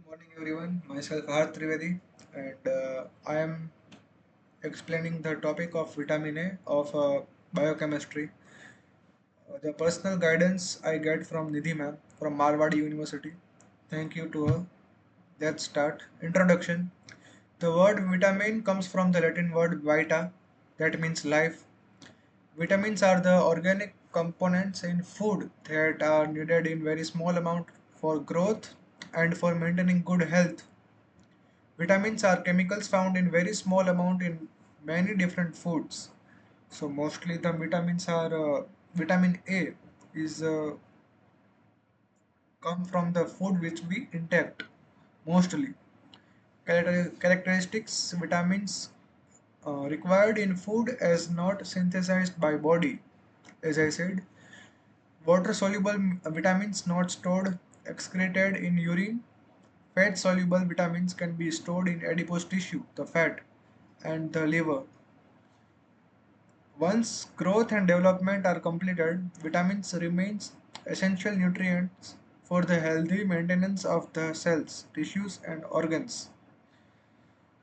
Morning everyone, myself Haard Trivedi and I am explaining the topic of vitamin A of biochemistry. The personal guidance I get from Nidhi ma'am from Marwadi University. Thank you to her. Let's start. Introduction. The word vitamin comes from the Latin word vita, that means life. Vitamins are the organic components in food that are needed in very small amount for growth and for maintaining good health. Vitamins are chemicals found in very small amount in many different foods. So mostly the vitamins are vitamin A is come from the food which we intake mostly. Characteristics vitamins required in food as not synthesized by body. As I said, water soluble vitamins not stored excreted in urine. Fat soluble vitamins can be stored in adipose tissue, the fat, and the liver. Once growth and development are completed, vitamins remains essential nutrients for the healthy maintenance of the cells, tissues and organs.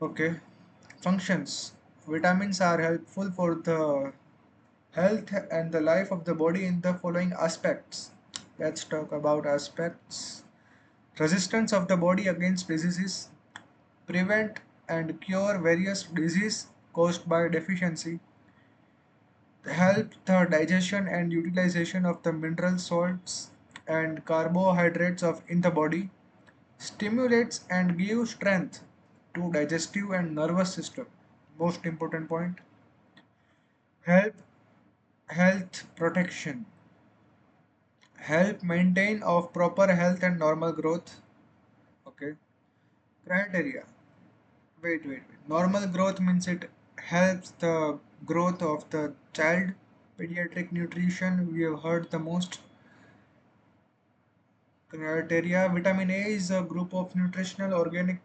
Okay. Functions. Vitamins are helpful for the health and the life of the body in the following aspects. Let's talk about aspects. Resistance of the body against diseases, prevent and cure various diseases caused by deficiency, help the digestion and utilization of the mineral salts and carbohydrates of in the body, stimulates and gives strength to digestive and nervous system. Most important point. Help health protection, help maintain of proper health and normal growth. Okay. Criteria. Wait. Normal growth means it helps the growth of the child. Pediatric nutrition we have heard the most. Criteria. Vitamin A is a group of nutritional organic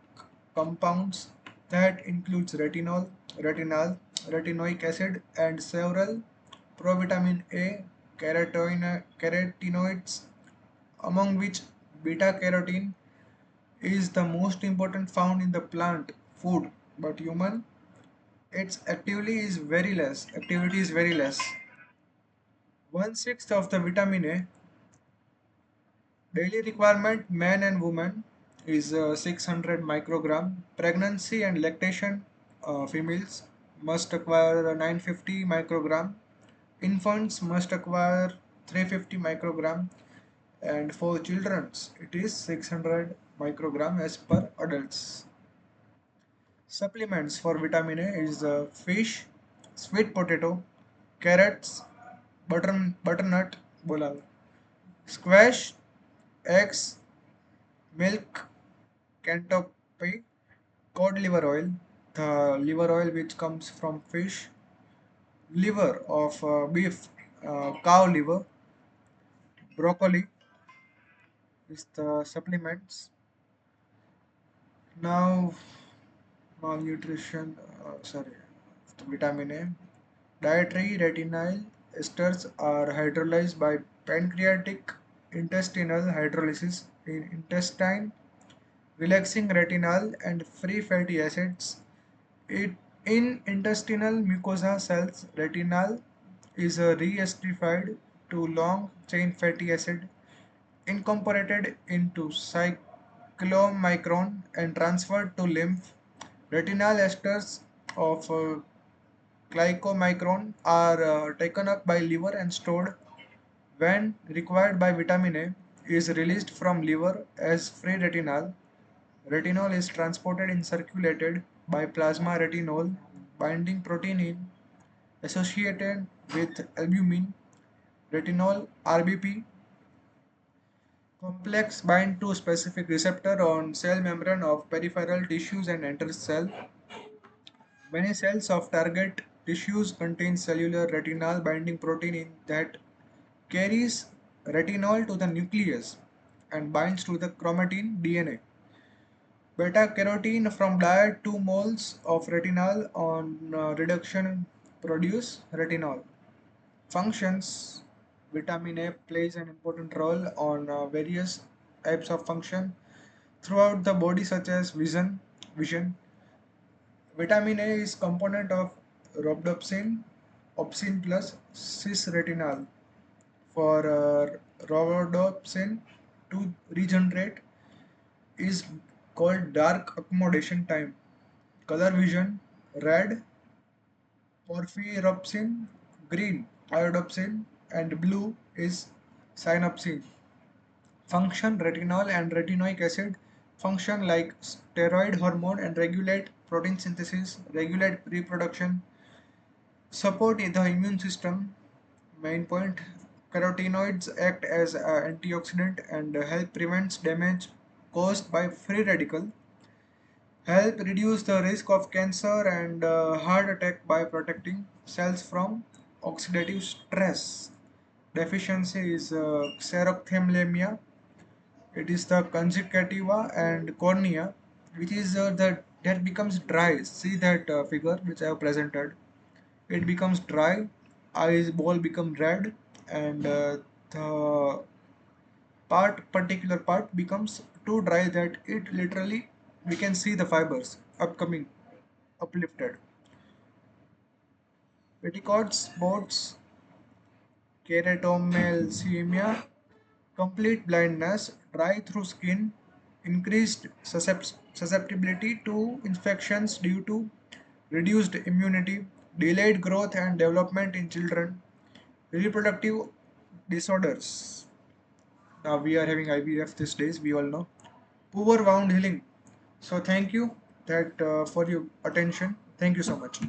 compounds that includes retinoic acid, and several provitamin A carotenoids, among which beta carotene is the most important found in the plant food, but human its activity is very less. One-sixth of the vitamin A daily requirement man and woman is 600 microgram. Pregnancy and lactation females must acquire 950 microgram. Infants must acquire 350 microgram, and for children it is 600 microgram as per adults. Supplements for vitamin A is fish, sweet potato, carrots, butternut, bola, squash, eggs, milk, cantaloupe, cod liver oil, the liver oil which comes from fish, liver of beef, cow liver, broccoli is the supplements. Now malnutrition, sorry, vitamin A. Dietary retinal esters are hydrolyzed by pancreatic intestinal hydrolysis in intestine, relaxing retinal and free fatty acids. It, in intestinal mucosa cells, retinal is re-esterified to long-chain fatty acid incorporated into cyclomicron and transferred to lymph. Retinal esters of glycomicron are taken up by liver and stored. When required by vitamin A, is released from liver as free retinal. Retinol is transported and circulated by plasma retinol binding protein in associated with albumin. Retinol RBP complex bind to specific receptor on cell membrane of peripheral tissues and enters cell. Many cells of target tissues contain cellular retinal binding protein in that carries retinol to the nucleus and binds to the chromatin DNA. Beta carotene from diet 2 moles of retinol on reduction produce retinol. Functions. Vitamin A plays an important role on various types of function. throughout the body such as vision. Vitamin A is component of rhodopsin, opsin plus cis-retinal. For rhodopsin to regenerate is called dark accommodation time. Color vision red, porphyropsin, green, iodopsin, and blue is synopsin. Function retinol and retinoic acid function like steroid hormone and regulate protein synthesis, regulate reproduction, support the immune system. Main point carotenoids act as an antioxidant and help prevent damage caused by free radical, help reduce the risk of cancer and heart attack by protecting cells from oxidative stress. Deficiency is xerophthalmia. It is the conjunctiva and cornea, which is the that becomes dry. See that figure which I have presented. It becomes dry, eyes ball become red, and the particular part becomes too dry that it literally we can see the fibers upcoming uplifted. Petticoat spots, keratomelalcemia, complete blindness, dry through skin, increased susceptibility to infections due to reduced immunity, delayed growth and development in children, reproductive disorders. Now we are having IVF these days, we all know. Poor wound healing. So thank you that for your attention. Thank you so much.